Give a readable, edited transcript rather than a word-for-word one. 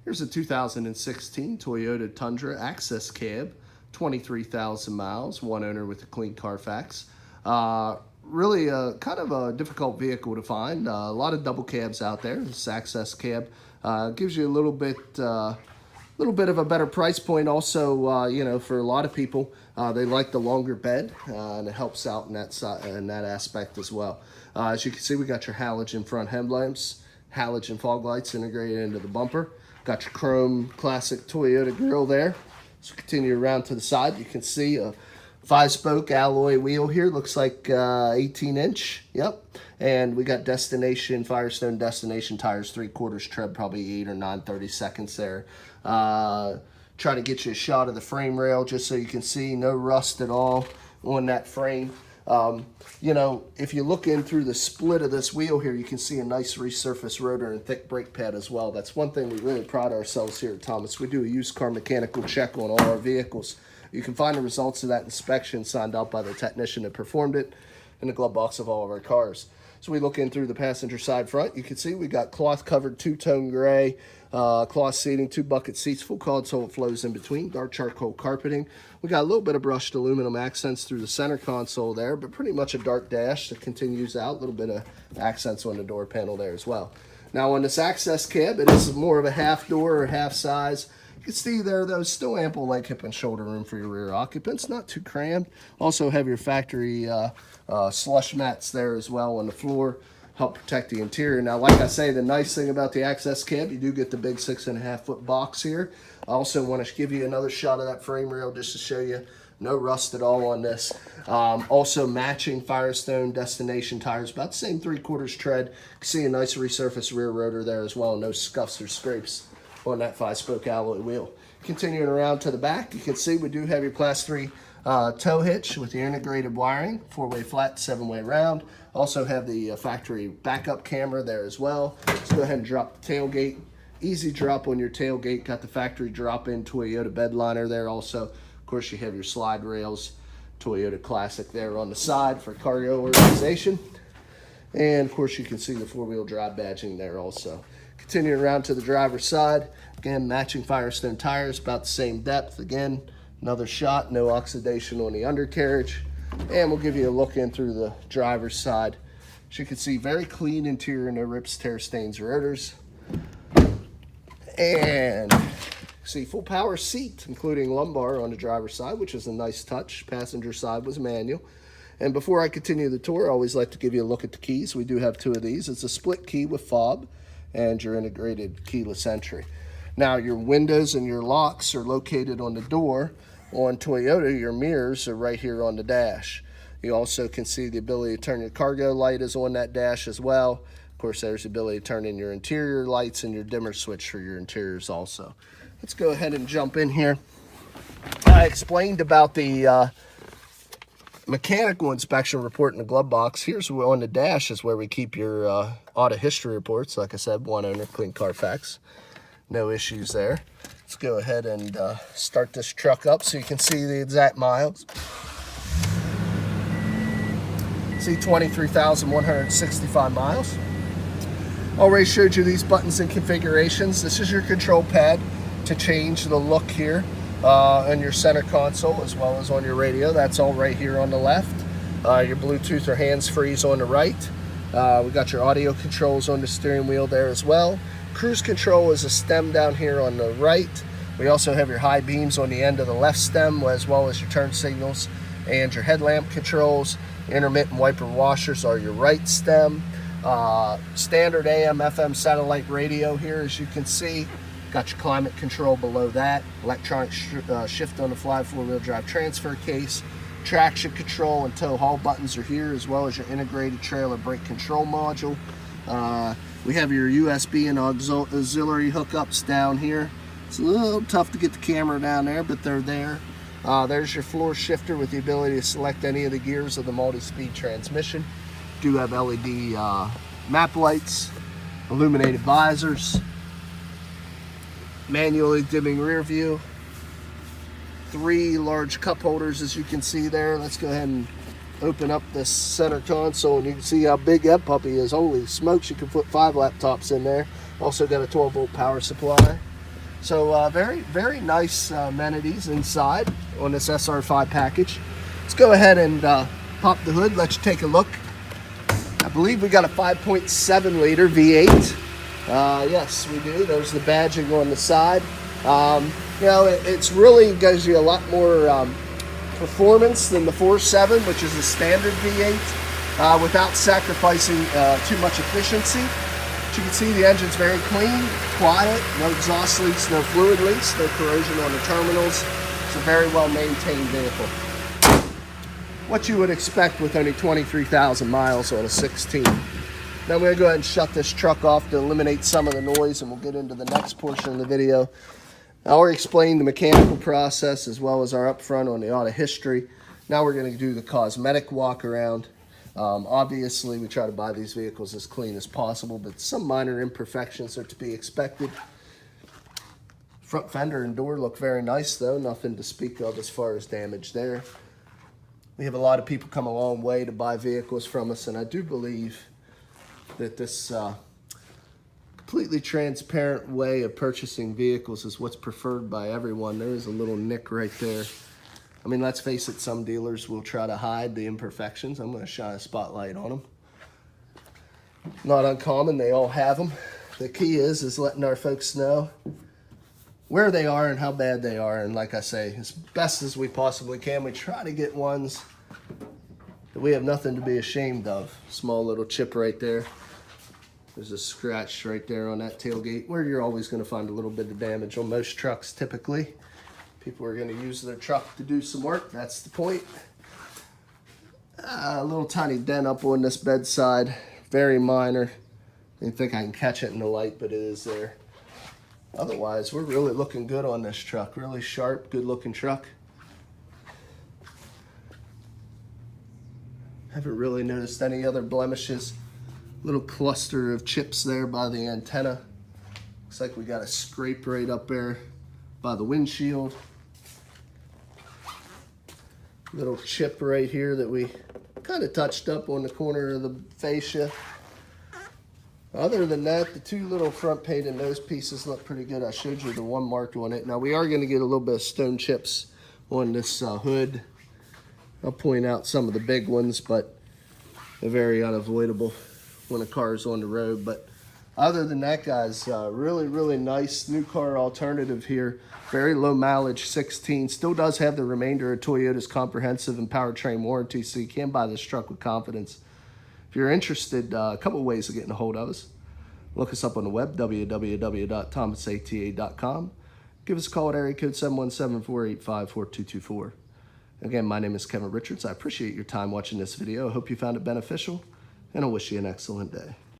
Here's a 2016 Toyota Tundra Access Cab, 23,000 miles, one owner with a clean Carfax. Really kind of a difficult vehicle to find. A lot of double cabs out there. This Access Cab gives you a little bit of a better price point. Also, you know, for a lot of people, they like the longer bed, and it helps out in that aspect as well. As you can see, we got your halogen front headlamps, halogen fog lights integrated into the bumper. Got your chrome classic Toyota grille there. So continue around to the side. You can see a 5-spoke alloy wheel here. Looks like 18-inch. Yep. And we got Firestone Destination tires, 3/4 tread, probably 8 or 9/32 there. Try to get you a shot of the frame rail just so you can see no rust at all on that frame. You know, if you look in through the split of this wheel here, you can see a nice resurfaced rotor and thick brake pad as well. That's one thing we really pride ourselves here at Thomas. We do a used car mechanical check on all our vehicles. You can find the results of that inspection signed out by the technician that performed it in the glove box of all of our cars. So we look in through the passenger side front. You can see we got cloth covered two-tone gray, cloth seating, 2 bucket seats, full console flows in between, dark charcoal carpeting. We got a little bit of brushed aluminum accents through the center console there, but pretty much a dark dash that continues out, a little bit of accents on the door panel there as well. Now on this Access Cab, it is more of a half door or half size. You can see there, though, still ample leg, hip, and shoulder room for your rear occupants. Not too crammed. Also have your factory slush mats there as well on the floor. Help protect the interior. Now, like I say, the nice thing about the Access Cab, you do get the big 6.5-foot box here. I also want to give you another shot of that frame rail just to show you no rust at all on this. Also matching Firestone Destination tires, about the same 3/4 tread. You can see a nice resurfaced rear rotor there as well. No scuffs or scrapes on that 5-spoke alloy wheel. Continuing around to the back, you can see we do have your Class 3 tow hitch with your integrated wiring, 4-way flat, 7-way round. Also have the factory backup camera there as well. Let's go ahead and drop the tailgate. Easy drop on your tailgate. Got the factory drop-in Toyota bed liner there also. Of course, you have your slide rails, Toyota Classic there on the side for cargo organization. And of course, you can see the 4-wheel drive badging there also. Continuing around to the driver's side, again, matching Firestone tires, about the same depth. Again, another shot, no oxidation on the undercarriage. And we'll give you a look in through the driver's side. As you can see, very clean interior, no rips, tear stains, or odors. And see, full power seat, including lumbar on the driver's side, which is a nice touch. Passenger side was manual. And before I continue the tour, I always like to give you a look at the keys. We do have 2 of these. It's a split key with fob and your integrated keyless entry. Now, your windows and your locks are located on the door. On Toyota, your mirrors are right here on the dash. You also can see the ability to turn your cargo light is on that dash as well. Of course, there's the ability to turn in your interior lights and your dimmer switch for your interiors also. Let's go ahead and jump in here. I explained about the mechanical inspection report in the glove box. Here's on the dash is where we keep your auto history reports. Like I said, 1 owner, clean Carfax. No issues there. Let's go ahead and start this truck up so you can see the exact miles. See, 23,165 miles. Already showed you these buttons and configurations. This is your control pad to change the look here on your center console as well as on your radio. That's all right here on the left. Your Bluetooth or hands-free is on the right. We got your audio controls on the steering wheel there as well. Cruise control is a stem down here on the right. We also have your high beams on the end of the left stem, as well as your turn signals and your headlamp controls. Intermittent wiper washers are your right stem. Standard AM, FM satellite radio here, as you can see. Got your climate control below that. Electronic shift on the fly 4-wheel drive transfer case. Traction control and tow haul buttons are here, as well as your integrated trailer brake control module. We have your USB and auxiliary hookups down here. It's a little tough to get the camera down there, but they're there. There's your floor shifter with the ability to select any of the gears of the multi-speed transmission. Do have LED map lights, illuminated visors, manually dimming rear view, 3 large cup holders as you can see there. Let's go ahead and open up this center console and you can see how big that puppy is. Holy smokes, you can put 5 laptops in there. Also got a 12-volt power supply. So very, very nice amenities inside on this SR5 package. Let's go ahead and pop the hood, let you take a look. I believe we got a 5.7 liter V8. Yes, we do. There's the badging on the side. You know, it's really gives you a lot more performance than the 4.7, which is a standard V8, without sacrificing too much efficiency. As you can see, the engine's very clean, quiet, no exhaust leaks, no fluid leaks, no corrosion on the terminals. It's a very well maintained vehicle. What you would expect with only 23,000 miles on a 16. Now I'm going to go ahead and shut this truck off to eliminate some of the noise, and we'll get into the next portion of the video. I already explained the mechanical process as well as our upfront on the auto history. Now we're going to do the cosmetic walk around. Obviously, we try to buy these vehicles as clean as possible, but some minor imperfections are to be expected. Front fender and door look very nice though, nothing to speak of as far as damage there. We have a lot of people come a long way to buy vehicles from us, and I do believe that this completely transparent way of purchasing vehicles is what's preferred by everyone. There is a little nick right there. I mean, let's face it, some dealers will try to hide the imperfections. I'm going to shine a spotlight on them. Not uncommon, they all have them. The key is letting our folks know where they are and how bad they are. And like I say, as best as we possibly can, we try to get ones that we have nothing to be ashamed of. Small little chip right there. There's a scratch right there on that tailgate, where you're always going to find a little bit of damage on most trucks typically. People are going to use their truck to do some work. That's the point. A little tiny dent up on this bedside. Very minor. I didn't think I can catch it in the light, but it is there. Otherwise, we're really looking good on this truck. Really sharp, good looking truck. Haven't really noticed any other blemishes. Little cluster of chips there by the antenna. Looks like we got a scrape right up there by the windshield. Little chip right here that we kind of touched up on the corner of the fascia. Other than that, the two little front painted nose pieces look pretty good. I showed you the one marked on it. Now we are going to get a little bit of stone chips on this hood. I'll point out some of the big ones, but they're very unavoidable when a car is on the road. But other than that, guys, really, really nice new car alternative here. Very low mileage 16. Still does have the remainder of Toyota's comprehensive and powertrain warranty, so you can buy this truck with confidence. If you're interested, a couple of ways of getting a hold of us. Look us up on the web, www.thomasata.com. Give us a call at area code 717-485-4224. Again, my name is Kevin Richards. I appreciate your time watching this video. I hope you found it beneficial, and I wish you an excellent day.